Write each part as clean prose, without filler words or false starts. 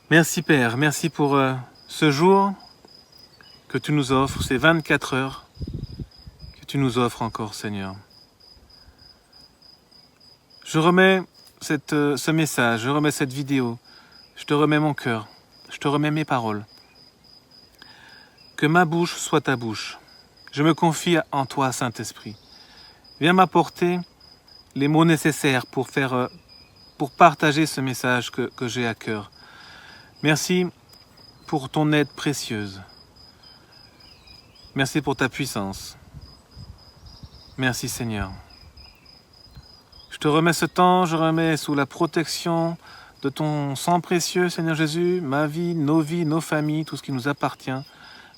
Merci Père, merci pour ce jour que tu nous offres, ces 24 heures que tu nous offres encore Seigneur. Je remets ce message, je remets cette vidéo, je te remets mon cœur, je te remets mes paroles. Que ma bouche soit ta bouche. Je me confie en toi Saint-Esprit. Viens m'apporter les mots nécessaires pour partager ce message que j'ai à cœur. Merci pour ton aide précieuse. Merci pour ta puissance. Merci Seigneur. Je te remets ce temps, je remets sous la protection de ton sang précieux, Seigneur Jésus, ma vie, nos familles, tout ce qui nous appartient,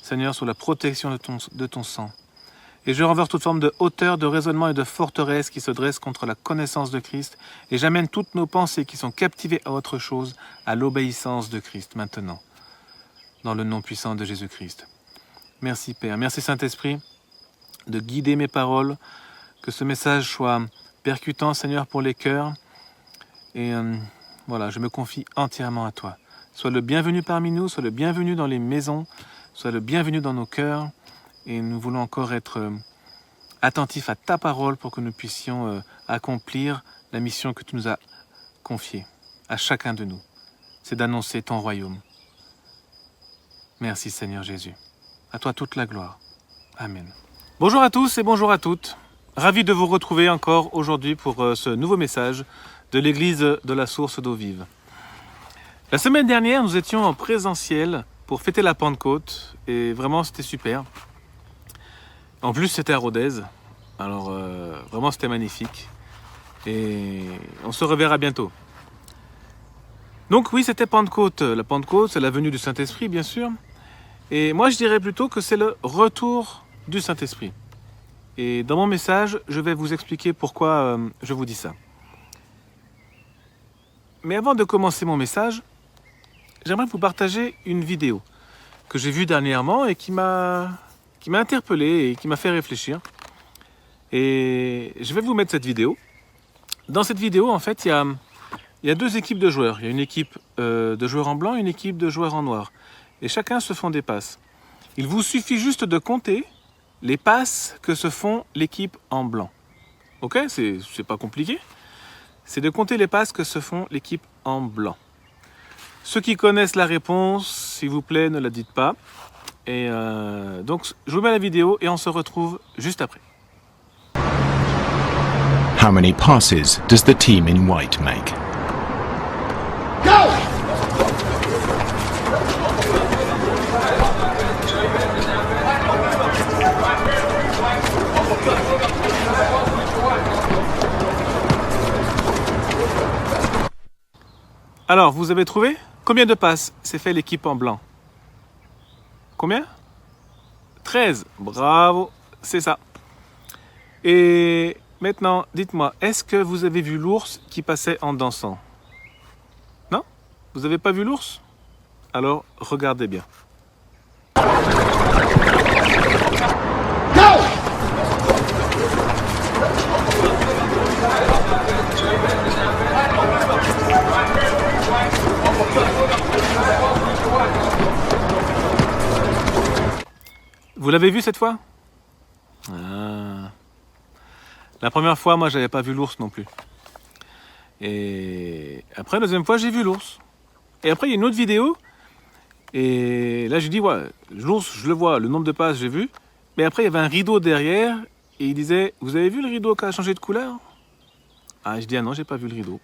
Seigneur, sous la protection de ton sang. Et je renverse toute forme de hauteur, de raisonnement et de forteresse qui se dresse contre la connaissance de Christ. Et j'amène toutes nos pensées qui sont captivées à autre chose, à l'obéissance de Christ maintenant, dans le nom puissant de Jésus-Christ. Merci Père, merci Saint-Esprit de guider mes paroles, que ce message soit percutant Seigneur pour les cœurs. Et voilà, je me confie entièrement à toi. Sois le bienvenu parmi nous, sois le bienvenu dans les maisons, sois le bienvenu dans nos cœurs. Et nous voulons encore être attentifs à ta parole pour que nous puissions accomplir la mission que tu nous as confiée à chacun de nous. C'est d'annoncer ton royaume. Merci Seigneur Jésus. À toi toute la gloire. Amen. Bonjour à tous et bonjour à toutes. Ravi de vous retrouver encore aujourd'hui pour ce nouveau message de l'église de la source d'eau vive. La semaine dernière, nous étions en présentiel pour fêter la Pentecôte et vraiment c'était super. En plus, c'était à Rodez, alors vraiment c'était magnifique. Et on se reverra bientôt. Donc oui, c'était Pentecôte. La Pentecôte, c'est la venue du Saint-Esprit, bien sûr. Et moi, je dirais plutôt que c'est le retour du Saint-Esprit. Et dans mon message, je vais vous expliquer pourquoi je vous dis ça. Mais avant de commencer mon message, j'aimerais vous partager une vidéo que j'ai vue dernièrement et qui m'a interpellé et qui m'a fait réfléchir. Et je vais vous mettre cette vidéo. Dans cette vidéo, en fait, il y a deux équipes de joueurs. Il y a une équipe de joueurs en blanc et une équipe de joueurs en noir. Et chacun se font des passes. Il vous suffit juste de compter les passes que se font l'équipe en blanc. Ok, c'est pas compliqué. C'est de compter les passes que se font l'équipe en blanc. Ceux qui connaissent la réponse, s'il vous plaît, ne la dites pas. Et donc, je vous mets la vidéo et on se retrouve juste après. How many passes does the team in white make? Go! Alors, vous avez trouvé? Combien de passes s'est fait l'équipe en blanc? Combien? 13. Bravo, c'est ça. Et maintenant, dites-moi, est-ce que vous avez vu l'ours qui passait en dansant? Non? Vous n'avez pas vu l'ours? Alors, regardez bien. Go! Vous l'avez vu cette fois? Ah. La première fois, moi, j'avais pas vu l'ours non plus. Et après, la deuxième fois, j'ai vu l'ours. Et après, il y a une autre vidéo. Et là, j'ai dit, ouais, l'ours, je le vois, le nombre de passes, j'ai vu. Mais après, il y avait un rideau derrière. Et il disait, vous avez vu le rideau qui a changé de couleur? Ah, je dis, ah non, j'ai pas vu le rideau.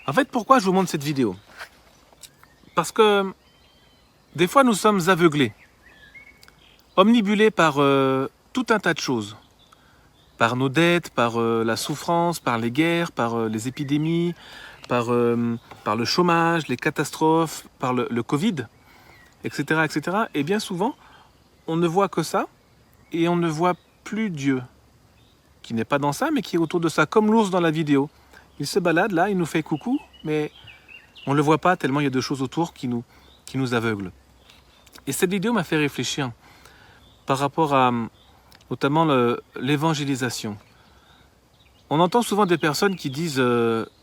En fait, pourquoi je vous montre cette vidéo? Parce que des fois, nous sommes aveuglés, omnibulés par tout un tas de choses. Par nos dettes, par la souffrance, par les guerres, par les épidémies, par le chômage, les catastrophes, par le Covid, etc., etc. Et bien souvent, on ne voit que ça et on ne voit plus Dieu, qui n'est pas dans ça, mais qui est autour de ça, comme l'ours dans la vidéo. Il se balade là, il nous fait coucou, mais on ne le voit pas tellement il y a de choses autour qui nous aveuglent. Et cette vidéo m'a fait réfléchir par rapport à notamment l'évangélisation. On entend souvent des personnes qui disent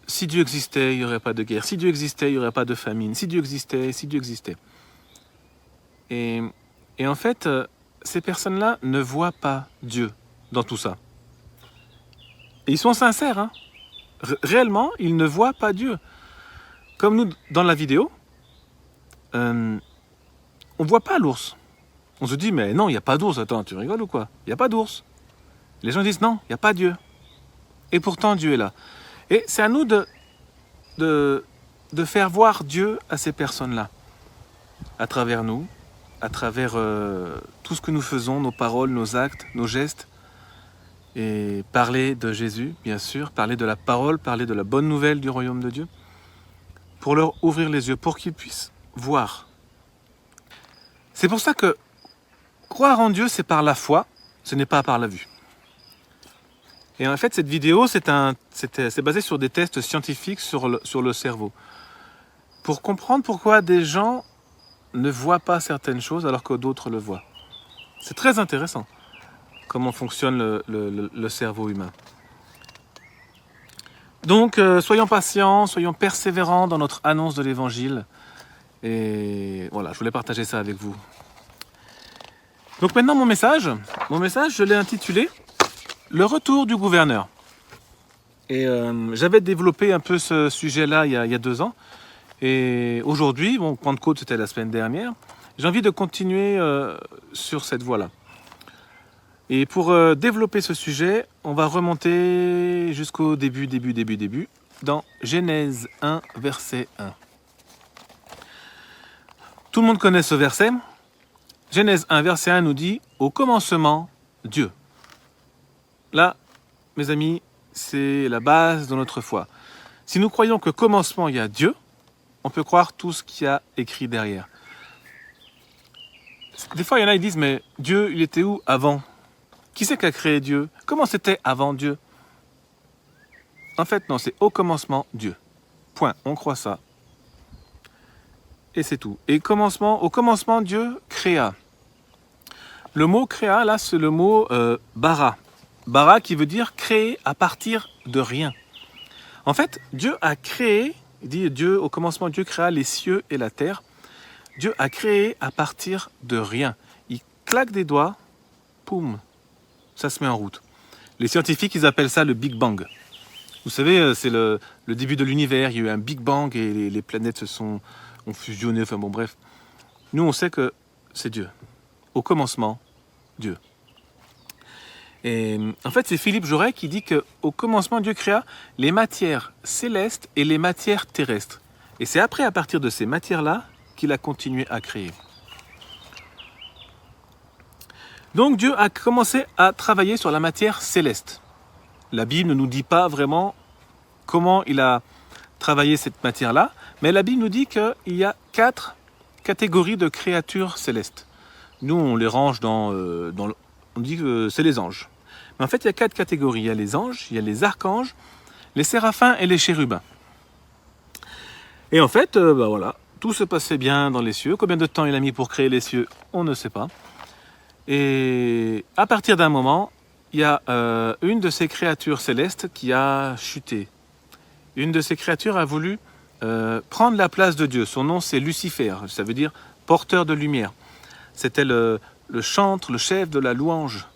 si Dieu existait, il n'y aurait pas de guerre. Si Dieu existait, il n'y aurait pas de famine. Si Dieu existait, si Dieu existait. Et en fait, ces personnes-là ne voient pas Dieu dans tout ça. Et ils sont sincères, hein. Réellement, ils ne voient pas Dieu. Comme nous, dans la vidéo, on ne voit pas l'ours. On se dit, mais non, il n'y a pas d'ours. Attends, tu rigoles ou quoi? Il n'y a pas d'ours. Les gens disent, non, il n'y a pas Dieu. Et pourtant, Dieu est là. Et c'est à nous de faire voir Dieu à ces personnes-là. À travers nous, à travers tout ce que nous faisons, nos paroles, nos actes, nos gestes. Et parler de Jésus, bien sûr, parler de la parole, parler de la bonne nouvelle du royaume de Dieu, pour leur ouvrir les yeux, pour qu'ils puissent voir. C'est pour ça que croire en Dieu, c'est par la foi, ce n'est pas par la vue. Et en fait, cette vidéo, c'est basé sur des tests scientifiques sur le cerveau. Pour comprendre pourquoi des gens ne voient pas certaines choses alors que d'autres le voient. C'est très intéressant. Comment fonctionne le cerveau humain. Donc, soyons patients, soyons persévérants dans notre annonce de l'Évangile. Et voilà, je voulais partager ça avec vous. Donc maintenant, mon message, je l'ai intitulé « Le retour du gouverneur ». Et j'avais développé un peu ce sujet-là il y a 2 ans. Et aujourd'hui, Pentecôte, c'était la semaine dernière, j'ai envie de continuer sur cette voie-là. Et pour développer ce sujet, on va remonter jusqu'au début, dans Genèse 1, verset 1. Tout le monde connaît ce verset. Genèse 1, verset 1 nous dit « Au commencement, Dieu ». Là, mes amis, c'est la base de notre foi. Si nous croyons qu'au commencement, il y a Dieu, on peut croire tout ce qu'il y a écrit derrière. Des fois, il y en a qui disent « Mais Dieu, il était où avant ?» Qui c'est qui a créé Dieu? Comment c'était avant Dieu? En fait, non, c'est au commencement Dieu. Point. On croit ça. Et c'est tout. Et au commencement, Dieu créa. Le mot créa, là, c'est le mot bara. Bara qui veut dire créer à partir de rien. En fait, Dieu a créé, il dit Dieu, au commencement, Dieu créa les cieux et la terre. Dieu a créé à partir de rien. Il claque des doigts, poum. Ça se met en route. Les scientifiques, ils appellent ça le Big Bang. Vous savez, c'est le début de l'univers. Il y a eu un Big Bang et les planètes ont fusionné. Enfin bon, bref. Nous, on sait que c'est Dieu. Au commencement, Dieu. Et en fait, c'est Philippe Jaurès qui dit qu'au commencement, Dieu créa les matières célestes et les matières terrestres. Et c'est après, à partir de ces matières-là, qu'il a continué à créer. Donc Dieu a commencé à travailler sur la matière céleste. La Bible ne nous dit pas vraiment comment il a travaillé cette matière-là, mais la Bible nous dit qu'il y a 4 catégories de créatures célestes. Nous, on les range on dit que c'est les anges. Mais en fait, il y a 4 catégories. Il y a les anges, il y a les archanges, les séraphins et les chérubins. Et en fait, voilà, tout se passait bien dans les cieux. Combien de temps il a mis pour créer les cieux, on ne sait pas. Et à partir d'un moment, il y a une de ces créatures célestes qui a chuté. Une de ces créatures a voulu prendre la place de Dieu. Son nom, c'est Lucifer. Ça veut dire porteur de lumière. C'était le chantre, le chef de la louange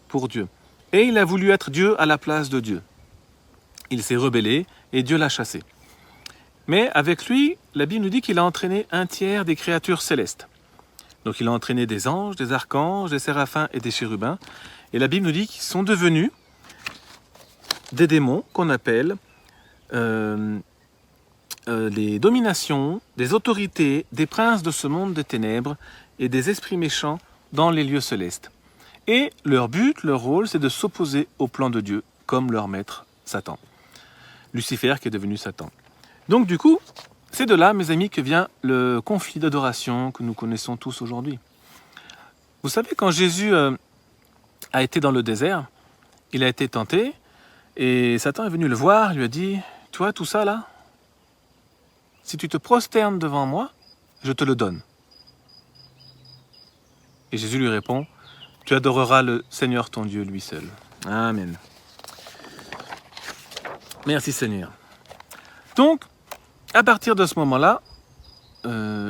pour Dieu. Et il a voulu être Dieu à la place de Dieu. Il s'est rebellé et Dieu l'a chassé. Mais avec lui, la Bible nous dit qu'il a entraîné 1/3 des créatures célestes. Donc il a entraîné des anges, des archanges, des séraphins et des chérubins. Et la Bible nous dit qu'ils sont devenus des démons qu'on appelle les dominations, des autorités, des princes de ce monde des ténèbres et des esprits méchants dans les lieux célestes. Et leur but, leur rôle, c'est de s'opposer au plan de Dieu, comme leur maître Satan. Lucifer qui est devenu Satan. Donc du coup, c'est de là, mes amis, que vient le conflit d'adoration que nous connaissons tous aujourd'hui. Vous savez, quand Jésus a été dans le désert, il a été tenté, et Satan est venu le voir, il lui a dit, « Tu vois tout ça là? Si tu te prosternes devant moi, je te le donne. » Et Jésus lui répond, « Tu adoreras le Seigneur ton Dieu, lui seul. » Amen. Merci Seigneur. Donc, à partir de ce moment-là,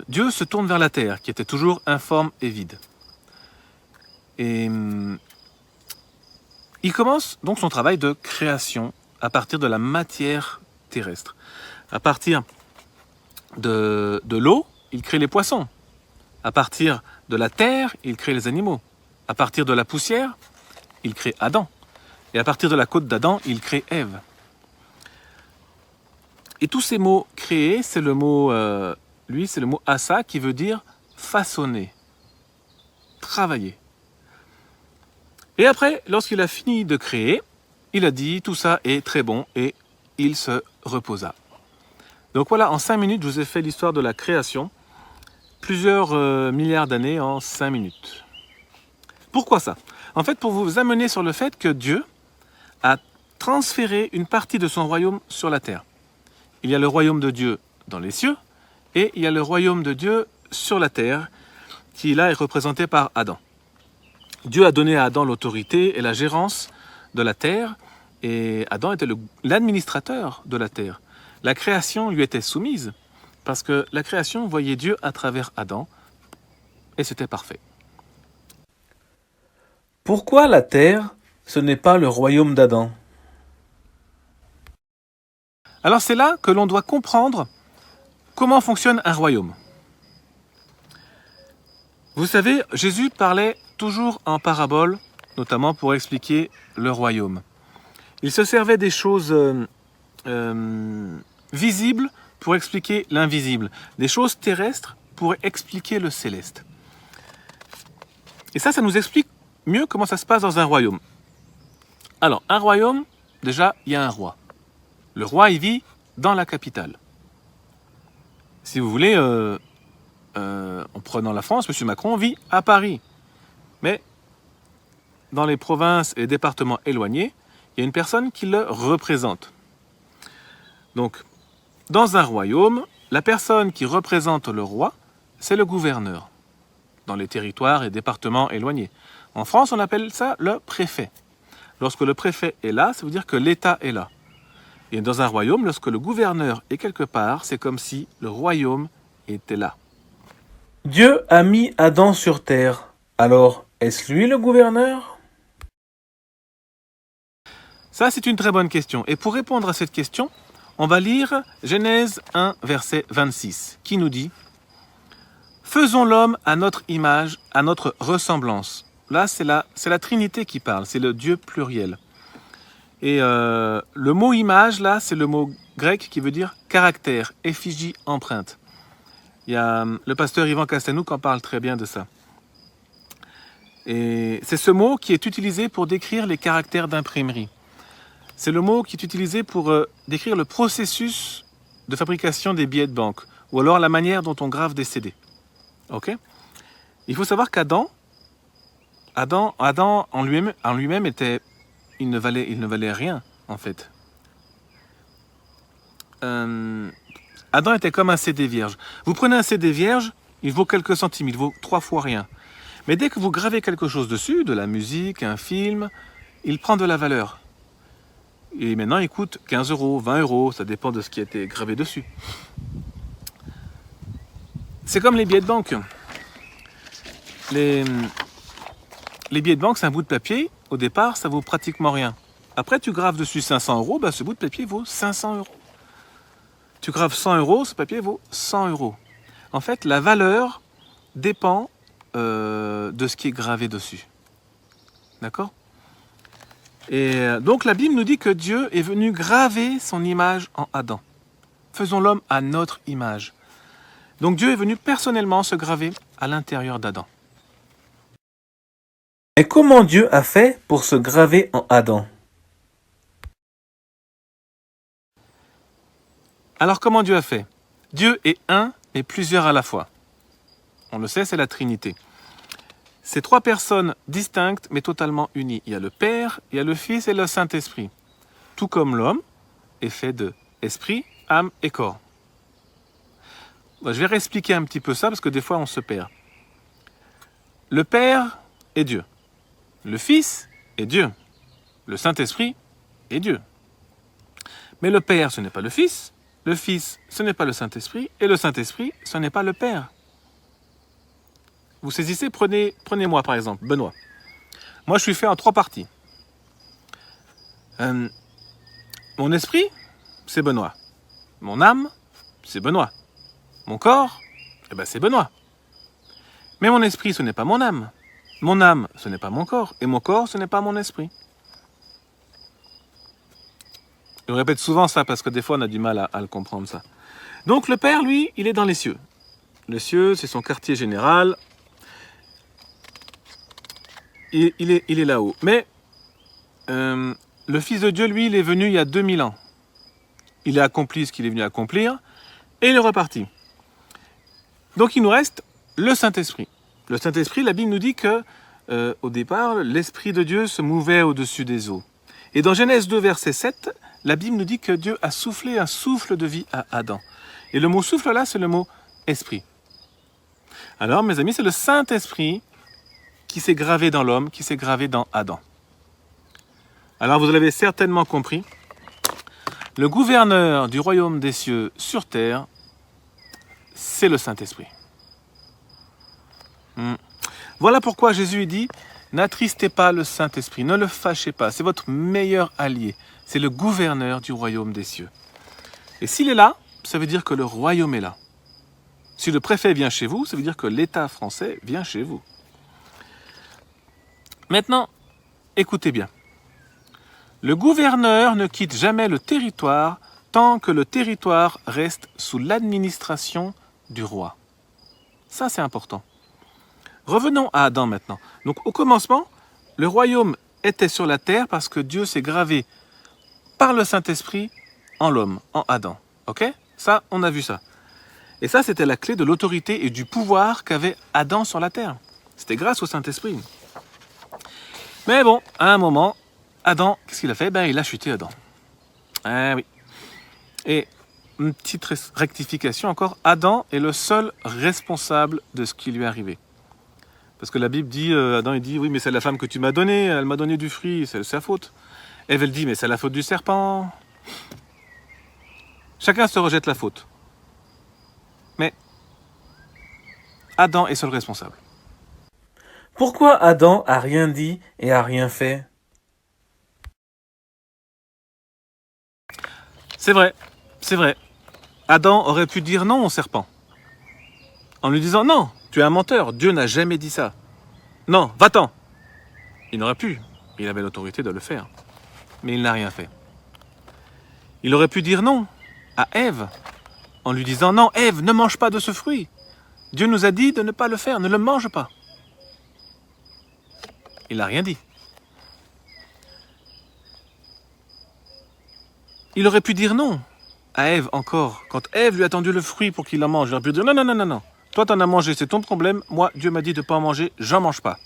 Dieu se tourne vers la terre, qui était toujours informe et vide. Et il commence donc son travail de création à partir de la matière terrestre. À partir de l'eau, il crée les poissons. À partir de la terre, il crée les animaux. À partir de la poussière, il crée Adam. Et à partir de la côte d'Adam, il crée Ève. Et tous ces mots créés, c'est le mot, c'est le mot asa qui veut dire façonner, travailler. Et après, lorsqu'il a fini de créer, il a dit tout ça est très bon et il se reposa. Donc voilà, en 5 minutes, je vous ai fait l'histoire de la création. Plusieurs milliards d'années en 5 minutes. Pourquoi ça? En fait, pour vous amener sur le fait que Dieu a transféré une partie de son royaume sur la terre. Il y a le royaume de Dieu dans les cieux et il y a le royaume de Dieu sur la terre qui là est représenté par Adam. Dieu a donné à Adam l'autorité et la gérance de la terre et Adam était l'administrateur de la terre. La création lui était soumise parce que la création voyait Dieu à travers Adam et c'était parfait. Pourquoi la terre, ce n'est pas le royaume d'Adam? Alors c'est là que l'on doit comprendre comment fonctionne un royaume. Vous savez, Jésus parlait toujours en parabole, notamment pour expliquer le royaume. Il se servait des choses visibles pour expliquer l'invisible, des choses terrestres pour expliquer le céleste. Et ça nous explique mieux comment ça se passe dans un royaume. Alors, un royaume, déjà, il y a un roi. Le roi, il vit dans la capitale. Si vous voulez, en prenant la France, M. Macron vit à Paris. Mais dans les provinces et départements éloignés, il y a une personne qui le représente. Donc, dans un royaume, la personne qui représente le roi, c'est le gouverneur, dans les territoires et départements éloignés. En France, on appelle ça le préfet. Lorsque le préfet est là, ça veut dire que l'État est là. Et dans un royaume, lorsque le gouverneur est quelque part, c'est comme si le royaume était là. Dieu a mis Adam sur terre. Alors, est-ce lui le gouverneur? Ça, c'est une très bonne question. Et pour répondre à cette question, on va lire Genèse 1, verset 26, qui nous dit « Faisons l'homme à notre image, à notre ressemblance. » Là, c'est la Trinité qui parle, c'est le Dieu pluriel. Et le mot image, là, c'est le mot grec qui veut dire caractère, effigie, empreinte. Il y a le pasteur Yvan Castelnou qui en parle très bien de ça. Et c'est ce mot qui est utilisé pour décrire les caractères d'imprimerie. C'est le mot qui est utilisé pour décrire le processus de fabrication des billets de banque, ou alors la manière dont on grave des CD. Ok? Il faut savoir qu'Adam en lui-même il ne valait rien, en fait. Adam était comme un CD vierge. Vous prenez un CD vierge, il vaut quelques centimes, il vaut 3 fois rien. Mais dès que vous gravez quelque chose dessus, de la musique, un film, il prend de la valeur. Et maintenant, il coûte 15 €, 20 €, ça dépend de ce qui a été gravé dessus. C'est comme les billets de banque. Les billets de banque, c'est un bout de papier. Au départ, ça vaut pratiquement rien. Après, tu graves dessus 500 €, ce bout de papier vaut 500 €. Tu graves 100 €, ce papier vaut 100 €. En fait, la valeur dépend de ce qui est gravé dessus. D'accord? Et donc, la Bible nous dit que Dieu est venu graver son image en Adam. Faisons l'homme à notre image. Donc, Dieu est venu personnellement se graver à l'intérieur d'Adam. Et comment Dieu a fait pour se graver en Adam? Alors comment Dieu a fait? Dieu est un et plusieurs à la fois. On le sait, c'est la Trinité. C'est 3 personnes distinctes mais totalement unies. Il y a le Père, il y a le Fils et le Saint-Esprit. Tout comme l'homme est fait de esprit, âme et corps. Je vais réexpliquer un petit peu ça parce que des fois on se perd. Le Père est Dieu. Le Fils est Dieu. Le Saint-Esprit est Dieu. Mais le Père, ce n'est pas le Fils. le Fils, ce n'est pas le Saint-Esprit, et le Saint-Esprit, ce n'est pas le Père. Vous saisissez, prenez-moi par exemple, Benoît. Moi, je suis fait en 3 parties. Mon esprit, c'est Benoît. Mon âme, c'est Benoît. Mon corps, c'est Benoît. Mais mon esprit, ce n'est pas mon âme. Mon âme, ce n'est pas mon corps. Et mon corps, ce n'est pas mon esprit. Je répète souvent ça parce que des fois, on a du mal à le comprendre, ça. Donc, le Père, lui, il est dans les cieux. Les cieux, c'est son quartier général. Il est là-haut. Mais le Fils de Dieu, lui, il est venu il y a 2000 ans. Il a accompli ce qu'il est venu accomplir et il est reparti. Donc il nous reste le Saint-Esprit. Le Saint-Esprit, la Bible nous dit que au départ, l'Esprit de Dieu se mouvait au-dessus des eaux. Et dans Genèse 2, verset 7, la Bible nous dit que Dieu a soufflé un souffle de vie à Adam. Et le mot souffle là, c'est le mot esprit. Alors, mes amis, c'est le Saint-Esprit qui s'est gravé dans l'homme, qui s'est gravé dans Adam. Alors, vous l'avez certainement compris, le gouverneur du royaume des cieux sur terre, c'est le Saint-Esprit. Voilà pourquoi Jésus dit, n'attristez pas le Saint-Esprit, ne le fâchez pas, c'est votre meilleur allié, c'est le gouverneur du royaume des cieux. Et s'il est là, ça veut dire que le royaume est là. Si le préfet vient chez vous, ça veut dire que l'État français vient chez vous. Maintenant, écoutez bien. Le gouverneur ne quitte jamais le territoire tant que le territoire reste sous l'administration du roi. Ça, c'est important. Revenons à Adam maintenant. Donc, au commencement, le royaume était sur la terre parce que Dieu s'est gravé par le Saint-Esprit en l'homme, en Adam. Ok ? Ça, on a vu ça. Et ça, c'était la clé de l'autorité et du pouvoir qu'avait Adam sur la terre. C'était grâce au Saint-Esprit. Mais bon, à un moment, Adam, qu'est-ce qu'il a fait ? Il a chuté, Adam. Ah oui. Et une petite rectification encore, Adam est le seul responsable de ce qui lui est arrivé. Parce que la Bible dit, Adam il dit, oui mais c'est la femme que tu m'as donnée, elle m'a donné du fruit, c'est sa faute. Ève elle dit, mais c'est la faute du serpent. Chacun se rejette la faute. Mais Adam est seul responsable. Pourquoi Adam a rien dit et a rien fait ? C'est vrai. Adam aurait pu dire non au serpent. En lui disant non, tu es un menteur, Dieu n'a jamais dit ça. Non, va-t'en. Il n'aurait pu, il avait l'autorité de le faire. Mais il n'a rien fait. Il aurait pu dire non à Ève en lui disant non, Ève, ne mange pas de ce fruit. Dieu nous a dit de ne pas le faire, ne le mange pas. Il n'a rien dit. Il aurait pu dire non à Ève encore. Quand Ève lui a tendu le fruit pour qu'il en mange, il aurait pu dire non. Toi, t'en as mangé, c'est ton problème. Moi, Dieu m'a dit de ne pas en manger, j'en mange pas.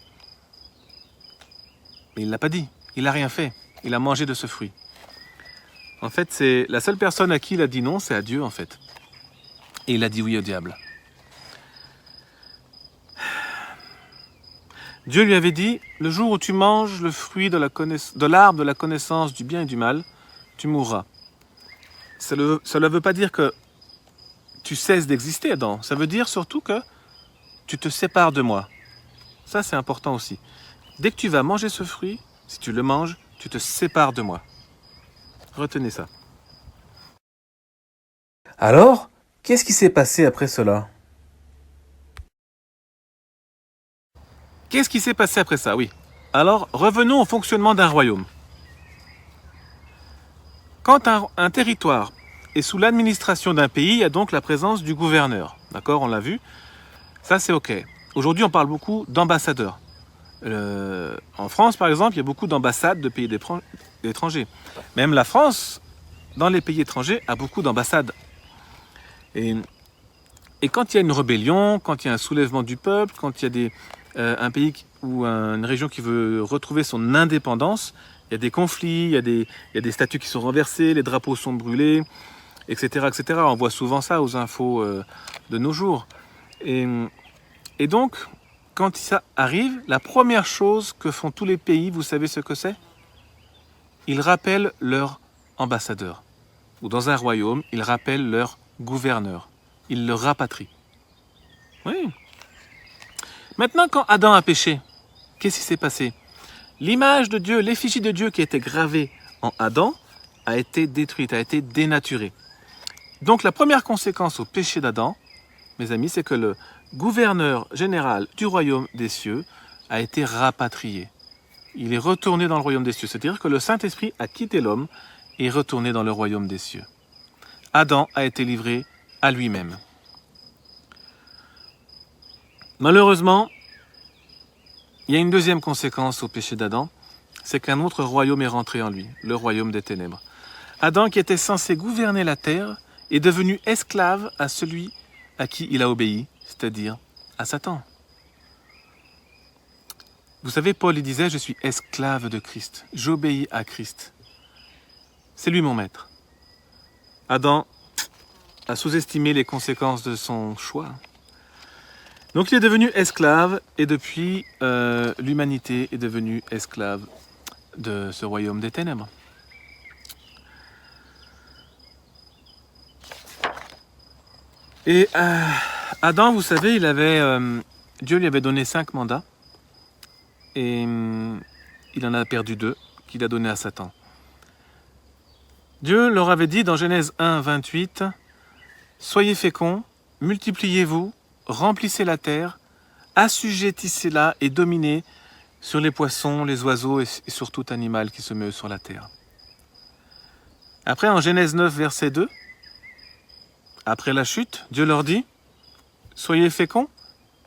Mais il ne l'a pas dit. Il n'a rien fait. Il a mangé de ce fruit. En fait, c'est la seule personne à qui il a dit non, c'est à Dieu, en fait. Et il a dit oui au diable. Dieu lui avait dit, le jour où tu manges le fruit de l'arbre de la connaissance du bien et du mal, tu mourras. Cela ne veut pas dire que tu cesses d'exister, Adam. Ça veut dire surtout que tu te sépares de moi. Ça, c'est important aussi. Dès que tu vas manger ce fruit, si tu le manges, tu te sépares de moi. Retenez ça. Alors, qu'est-ce qui s'est passé après cela ? Qu'est-ce qui s'est passé après ça ? Oui. Alors, revenons au fonctionnement d'un royaume. Quand un territoire est sous l'administration d'un pays, il y a donc la présence du gouverneur. D'accord, on l'a vu. Ça, c'est OK. Aujourd'hui, on parle beaucoup d'ambassadeurs. En France, par exemple, il y a beaucoup d'ambassades de pays étrangers. Même la France, dans les pays étrangers, a beaucoup d'ambassades. Et quand il y a une rébellion, quand il y a un soulèvement du peuple, quand il y a un pays ou une région qui veut retrouver son indépendance, il y a des conflits, il y a des statues qui sont renversées, les drapeaux sont brûlés, etc. On voit souvent ça aux infos de nos jours. Et donc, quand ça arrive, la première chose que font tous les pays, vous savez ce que c'est ? Ils rappellent leur ambassadeur. ou dans un royaume, ils rappellent leur gouverneur. Ils le rapatrient. Oui. Maintenant, quand Adam a péché, qu'est-ce qui s'est passé? L'image de Dieu, l'effigie de Dieu qui était gravée en Adam a été détruite, a été dénaturée. Donc la première conséquence au péché d'Adam, mes amis, c'est que le gouverneur général du royaume des cieux a été rapatrié. Il est retourné dans le royaume des cieux. C'est-à-dire que le Saint-Esprit a quitté l'homme et est retourné dans le royaume des cieux. Adam a été livré à lui-même. Malheureusement, il y a une deuxième conséquence au péché d'Adam, c'est qu'un autre royaume est rentré en lui, le royaume des ténèbres. Adam, qui était censé gouverner la terre, est devenu esclave à celui à qui il a obéi, c'est-à-dire à Satan. Vous savez, Paul il disait, je suis esclave de Christ, j'obéis à Christ. C'est lui mon maître. Adam a sous-estimé les conséquences de son choix. Donc il est devenu esclave et depuis, l'humanité est devenue esclave de ce royaume des ténèbres. Et Adam, vous savez, Dieu lui avait donné 5 mandats et il en a perdu 2 qu'il a donnés à Satan. Dieu leur avait dit dans Genèse 1, 28, « Soyez féconds, multipliez-vous, remplissez la terre, assujettissez-la et dominez sur les poissons, les oiseaux et sur tout animal qui se meut sur la terre. » Après, en Genèse 9, verset 2, après la chute, Dieu leur dit « Soyez féconds,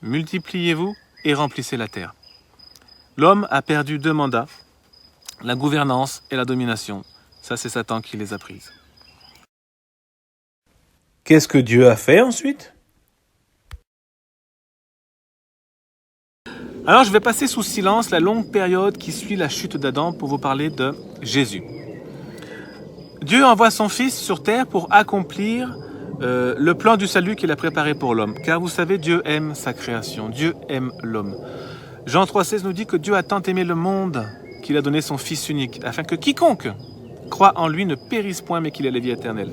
multipliez-vous et remplissez la terre. » L'homme a perdu 2 mandats, la gouvernance et la domination. Ça, c'est Satan qui les a prises. Qu'est-ce que Dieu a fait ensuite? Alors, je vais passer sous silence la longue période qui suit la chute d'Adam pour vous parler de Jésus. Dieu envoie son Fils sur terre pour accomplir le plan du salut qu'il a préparé pour l'homme. Car vous savez, Dieu aime sa création, Dieu aime l'homme. Jean 3,16 nous dit que Dieu a tant aimé le monde qu'il a donné son Fils unique, afin que quiconque croit en lui ne périsse point, mais qu'il ait la vie éternelle.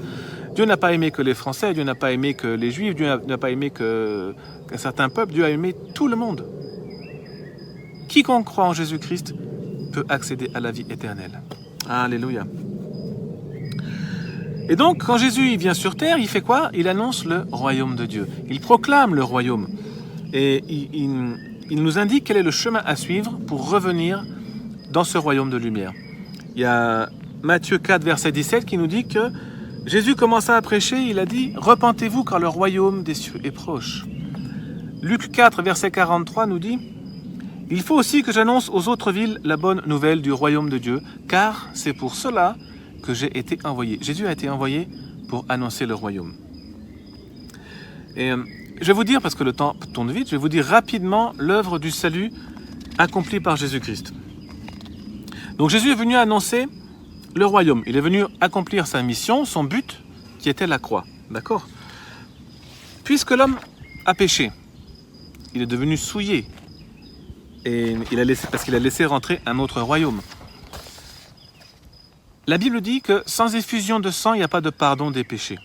Dieu n'a pas aimé que les Français, Dieu n'a pas aimé que les Juifs, Dieu n'a pas aimé qu'un certain peuple, Dieu a aimé tout le monde. Quiconque croit en Jésus-Christ peut accéder à la vie éternelle. Alléluia. Et donc, quand Jésus il vient sur terre, il fait quoi? Il annonce le royaume de Dieu. Il proclame le royaume. Et il nous indique quel est le chemin à suivre pour revenir dans ce royaume de lumière. Il y a Matthieu 4, verset 17 qui nous dit que Jésus commença à prêcher, il a dit « Repentez-vous car le royaume des cieux est proche ». Luc 4, verset 43 nous dit « Il faut aussi que j'annonce aux autres villes la bonne nouvelle du royaume de Dieu, car c'est pour cela que j'ai été envoyé. » Jésus a été envoyé pour annoncer le royaume. Et je vais vous dire, parce que le temps tourne vite, je vais vous dire rapidement l'œuvre du salut accomplie par Jésus-Christ. Donc Jésus est venu annoncer le royaume. Il est venu accomplir sa mission, son but, qui était la croix. D'accord? Puisque l'homme a péché, il est devenu souillé. Et parce qu'il a laissé rentrer un autre royaume. La Bible dit que sans effusion de sang, il n'y a pas de pardon des péchés.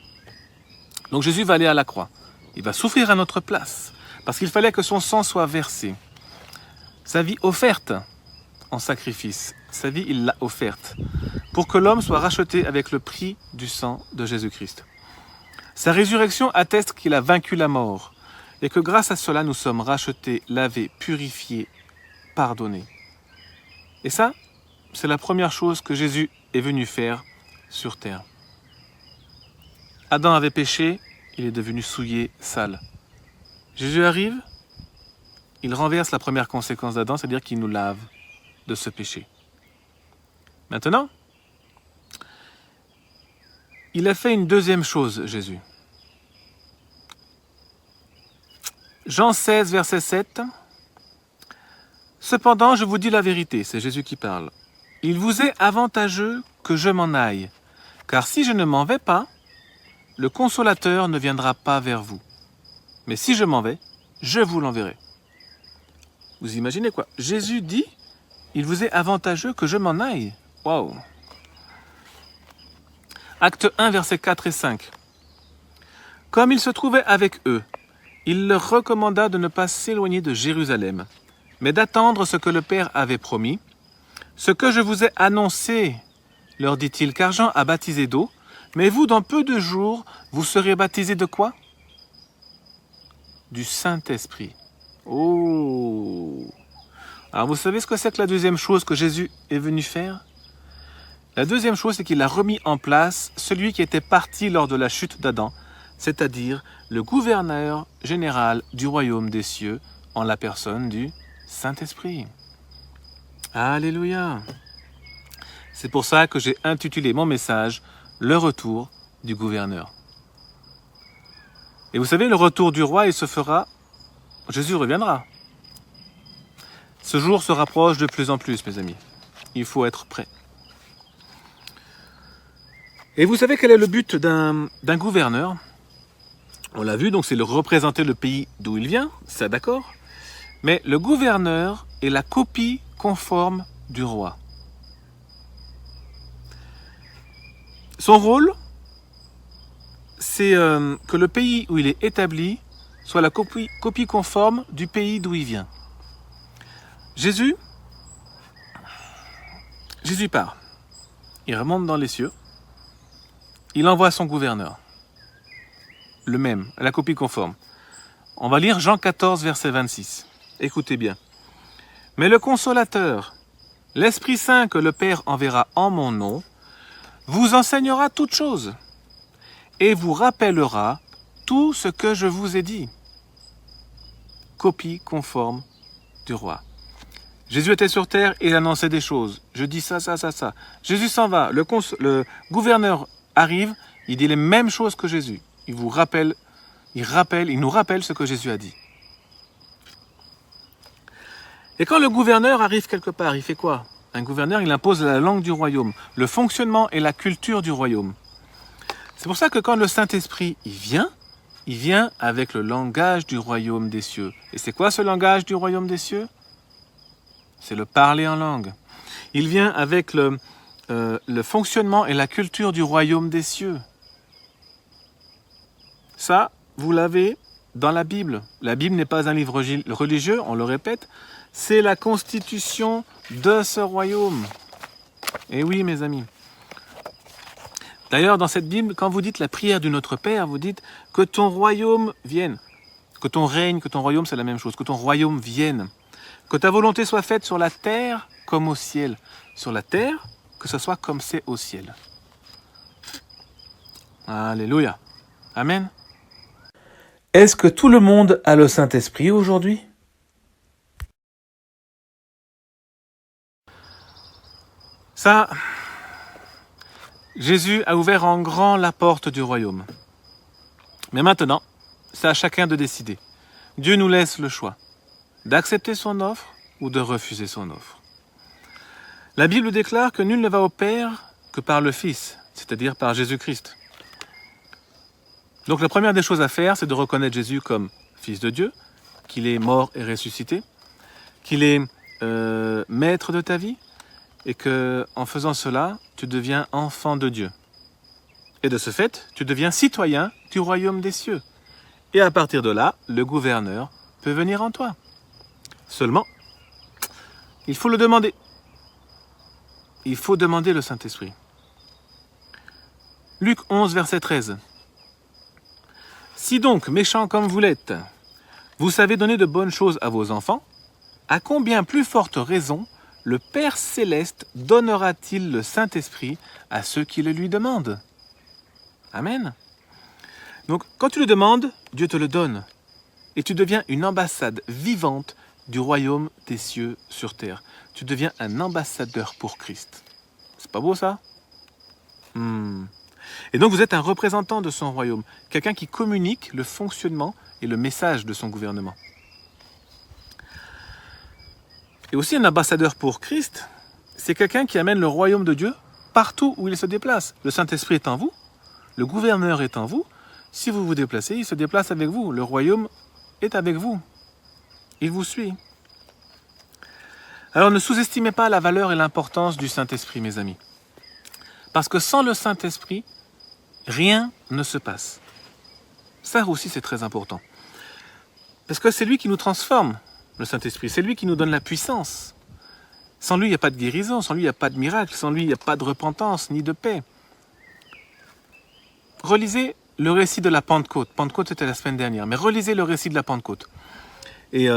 Donc Jésus va aller à la croix. Il va souffrir à notre place, parce qu'il fallait que son sang soit versé. Sa vie offerte en sacrifice, sa vie il l'a offerte, pour que l'homme soit racheté avec le prix du sang de Jésus-Christ. Sa résurrection atteste qu'il a vaincu la mort, et que grâce à cela nous sommes rachetés, lavés, purifiés, pardonnés. Et ça, c'est la première chose que Jésus est venu faire sur terre. Adam avait péché, il est devenu souillé, sale. Jésus arrive, il renverse la première conséquence d'Adam, c'est-à-dire qu'il nous lave de ce péché. Maintenant, il a fait une deuxième chose, Jésus. Jean 16, verset 7. « Cependant, je vous dis la vérité, c'est Jésus qui parle. Il vous est avantageux que je m'en aille, car si je ne m'en vais pas, le Consolateur ne viendra pas vers vous. Mais si je m'en vais, je vous l'enverrai. » Vous imaginez quoi? Jésus dit, il vous est avantageux que je m'en aille. Waouh! Acte 1, versets 4 et 5. Comme il se trouvait avec eux, il leur recommanda de ne pas s'éloigner de Jérusalem, mais d'attendre ce que le Père avait promis. Ce que je vous ai annoncé, leur dit-il, car Jean a baptisé d'eau, mais vous, dans peu de jours, vous serez baptisés de quoi? Du Saint-Esprit. Oh! Alors vous savez ce que c'est que la deuxième chose que Jésus est venu faire? La deuxième chose, c'est qu'il a remis en place celui qui était parti lors de la chute d'Adam, c'est-à-dire le gouverneur général du royaume des cieux, en la personne du Saint-Esprit. Alléluia! C'est pour ça que j'ai intitulé mon message « Le retour du gouverneur ». Et vous savez, le retour du roi, il se fera, Jésus reviendra. Ce jour se rapproche de plus en plus, mes amis. Il faut être prêt. Et vous savez quel est le but d'un gouverneur? On l'a vu, donc c'est de représenter le pays d'où il vient, ça d'accord. Mais le gouverneur est la copie conforme du roi. Son rôle, c'est que le pays où il est établi soit la copie conforme du pays d'où il vient. Jésus part. Il remonte dans les cieux. Il envoie son gouverneur. Le même, la copie conforme. On va lire Jean 14, verset 26. Écoutez bien. Mais le Consolateur, l'Esprit Saint que le Père enverra en mon nom, vous enseignera toutes choses et vous rappellera tout ce que je vous ai dit. Copie conforme du roi. Jésus était sur terre et il annonçait des choses. Je dis ça. Jésus s'en va. Le gouverneur arrive, il dit les mêmes choses que Jésus. Il nous rappelle ce que Jésus a dit. Et quand le gouverneur arrive quelque part, il fait quoi? Un gouverneur, il impose la langue du royaume, le fonctionnement et la culture du royaume. C'est pour ça que quand le Saint-Esprit il vient avec le langage du royaume des cieux. Et c'est quoi ce langage du royaume des cieux? C'est le parler en langue. Il vient avec le fonctionnement et la culture du royaume des cieux. Ça, vous l'avez dans la Bible. La Bible n'est pas un livre religieux, on le répète. C'est la constitution de ce royaume. Et oui, mes amis. D'ailleurs, dans cette Bible, quand vous dites la prière du Notre Père, vous dites que ton royaume vienne. Que ton règne, que ton royaume, c'est la même chose. Que ton royaume vienne. Que ta volonté soit faite sur la terre comme au ciel. Sur la terre, que ce soit comme c'est au ciel. Alléluia. Amen. Est-ce que tout le monde a le Saint-Esprit aujourd'hui? Ça, Jésus a ouvert en grand la porte du royaume. Mais maintenant, c'est à chacun de décider. Dieu nous laisse le choix d'accepter son offre ou de refuser son offre. La Bible déclare que nul ne va au Père que par le Fils, c'est-à-dire par Jésus-Christ. Donc la première des choses à faire, c'est de reconnaître Jésus comme Fils de Dieu, qu'il est mort et ressuscité, qu'il est maître de ta vie, et que en faisant cela, tu deviens enfant de Dieu. Et de ce fait, tu deviens citoyen du royaume des cieux. Et à partir de là, le gouverneur peut venir en toi. Seulement, il faut le demander. Il faut demander le Saint-Esprit. Luc 11, verset 13. Si donc, méchants comme vous l'êtes, vous savez donner de bonnes choses à vos enfants, à combien plus forte raison le Père Céleste donnera-t-il le Saint-Esprit à ceux qui le lui demandent? Amen. Donc, quand tu le demandes, Dieu te le donne. Et tu deviens une ambassade vivante du royaume des cieux sur terre. Tu deviens un ambassadeur pour Christ. C'est pas beau ça? Et donc vous êtes un représentant de son royaume, quelqu'un qui communique le fonctionnement et le message de son gouvernement. Et aussi un ambassadeur pour Christ, c'est quelqu'un qui amène le royaume de Dieu partout où il se déplace. Le Saint-Esprit est en vous, le gouverneur est en vous. Si vous vous déplacez, il se déplace avec vous. Le royaume est avec vous. Il vous suit. Alors ne sous-estimez pas la valeur et l'importance du Saint-Esprit, mes amis. Parce que sans le Saint-Esprit, rien ne se passe. Ça aussi, c'est très important. Parce que c'est lui qui nous transforme, le Saint-Esprit. C'est lui qui nous donne la puissance. Sans lui, il n'y a pas de guérison. Sans lui, il n'y a pas de miracle. Sans lui, il n'y a pas de repentance ni de paix. Relisez le récit de la Pentecôte. Pentecôte, c'était la semaine dernière. Mais relisez le récit de la Pentecôte. Et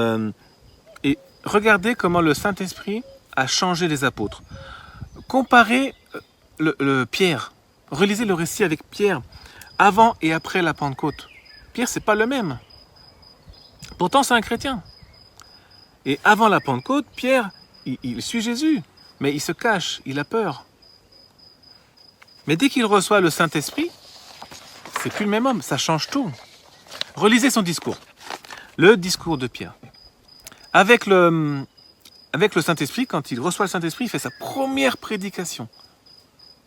regardez comment le Saint-Esprit a changé les apôtres. Comparez le Pierre. Relisez le récit avec Pierre avant et après la Pentecôte. Pierre, c'est pas le même. Pourtant, c'est un chrétien. Et avant la Pentecôte, Pierre, il suit Jésus, mais il se cache, il a peur. Mais dès qu'il reçoit le Saint-Esprit, c'est plus le même homme, ça change tout. Relisez son discours, le discours de Pierre. Avec le Saint-Esprit, quand il reçoit le Saint-Esprit, il fait sa première prédication.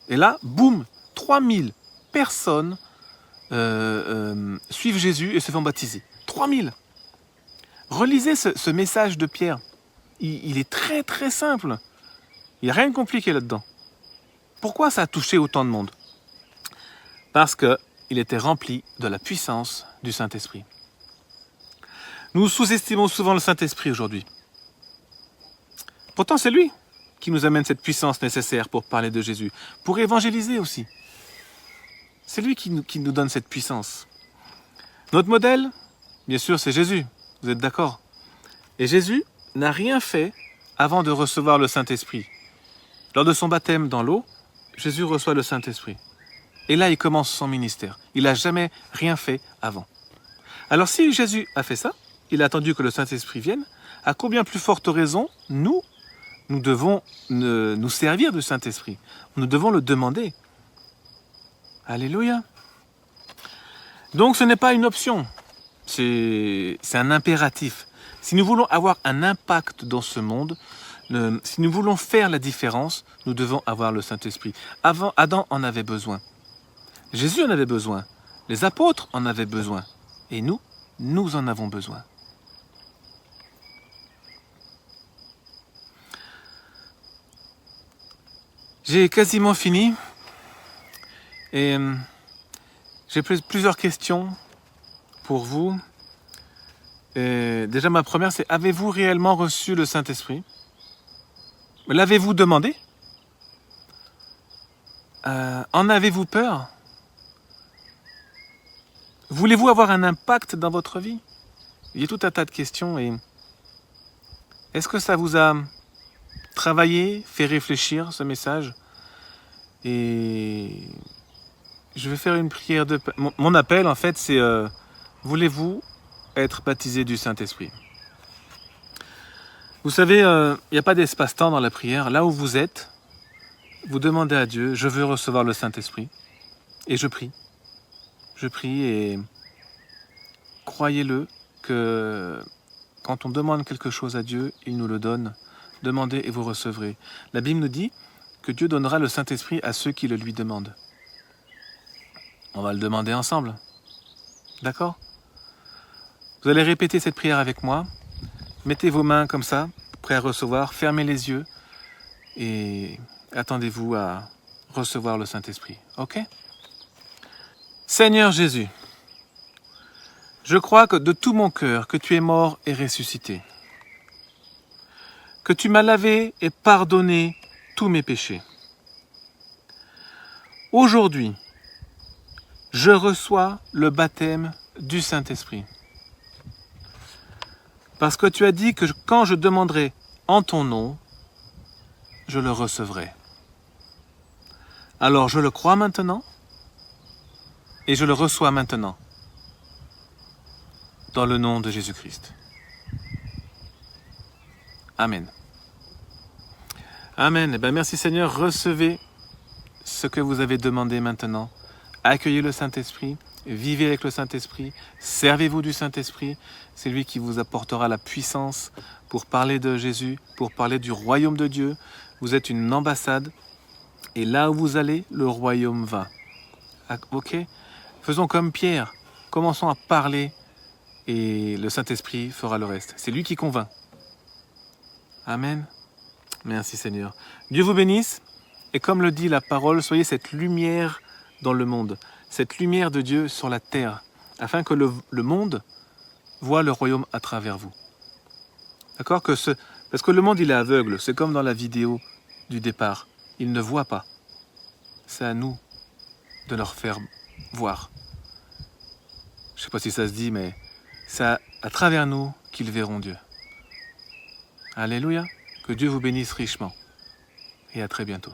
Et là, boum, 3000 personnes suivent Jésus et se font baptiser. 3000. Relisez ce message de Pierre. Il est très très simple. Il n'y a rien de compliqué là-dedans. Pourquoi ça a touché autant de monde? Parce qu'il était rempli de la puissance du Saint-Esprit. Nous sous-estimons souvent le Saint-Esprit aujourd'hui. Pourtant, c'est lui qui nous amène cette puissance nécessaire pour parler de Jésus, pour évangéliser aussi. C'est lui qui nous donne cette puissance. Notre modèle, bien sûr, c'est Jésus. Vous êtes d'accord? Et Jésus n'a rien fait avant de recevoir le Saint-Esprit. Lors de son baptême dans l'eau, Jésus reçoit le Saint-Esprit. Et là, il commence son ministère. Il n'a jamais rien fait avant. Alors si Jésus a fait ça, il a attendu que le Saint-Esprit vienne, à combien plus forte raison, nous devons nous servir du Saint-Esprit. Nous devons le demander. Alléluia. Donc ce n'est pas une option, c'est un impératif. Si nous voulons avoir un impact dans ce monde, si nous voulons faire la différence, nous devons avoir le Saint-Esprit. Avant, Adam en avait besoin. Jésus en avait besoin. Les apôtres en avaient besoin. Et nous en avons besoin. J'ai quasiment fini. Et j'ai plusieurs questions pour vous. Et déjà, ma première, c'est: avez-vous réellement reçu le Saint-Esprit? L'avez-vous demandé? En avez-vous peur? Voulez-vous avoir un impact dans votre vie? Il y a tout un tas de questions. Et est-ce que ça vous a travaillé, fait réfléchir, ce message? Et je vais faire une prière de... Mon appel, en fait, c'est voulez-vous être baptisé du Saint-Esprit? Vous savez, il n'y a pas d'espace-temps dans la prière. Là où vous êtes, vous demandez à Dieu: je veux recevoir le Saint-Esprit. Et je prie. Je prie et croyez-le que quand on demande quelque chose à Dieu, il nous le donne. Demandez et vous recevrez. La Bible nous dit que Dieu donnera le Saint-Esprit à ceux qui le lui demandent. On va le demander ensemble. D'accord? Vous allez répéter cette prière avec moi. Mettez vos mains comme ça, prêts à recevoir. Fermez les yeux et attendez-vous à recevoir le Saint-Esprit. Ok? Seigneur Jésus, je crois que de tout mon cœur que tu es mort et ressuscité, que tu m'as lavé et pardonné tous mes péchés. Aujourd'hui, je reçois le baptême du Saint-Esprit. Parce que tu as dit que quand je demanderai en ton nom, je le recevrai. Alors je le crois maintenant et je le reçois maintenant. Dans le nom de Jésus-Christ. Amen. Amen. Eh bien, merci Seigneur. Recevez ce que vous avez demandé maintenant. Accueillez le Saint-Esprit. Vivez avec le Saint-Esprit. Servez-vous du Saint-Esprit. C'est lui qui vous apportera la puissance pour parler de Jésus, pour parler du royaume de Dieu. Vous êtes une ambassade. Et là où vous allez, le royaume va. Ok? Faisons comme Pierre. Commençons à parler et le Saint-Esprit fera le reste. C'est lui qui convainc. Amen. Merci Seigneur. Dieu vous bénisse. Et comme le dit la parole, soyez cette lumière dans le monde. cette lumière de Dieu sur la terre, afin que le monde voit le royaume à travers vous. D'accord? Parce que le monde, il est aveugle. C'est comme dans la vidéo du départ. Il ne voit pas. C'est à nous de leur faire voir. Je ne sais pas si ça se dit, mais c'est à travers nous qu'ils verront Dieu. Alléluia. Que Dieu vous bénisse richement. Et à très bientôt.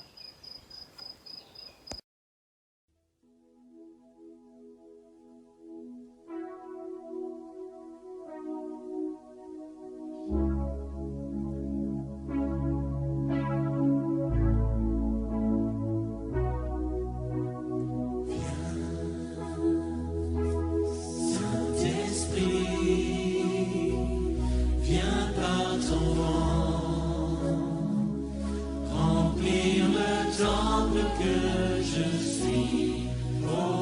Remplir le temple que je suis. Oh.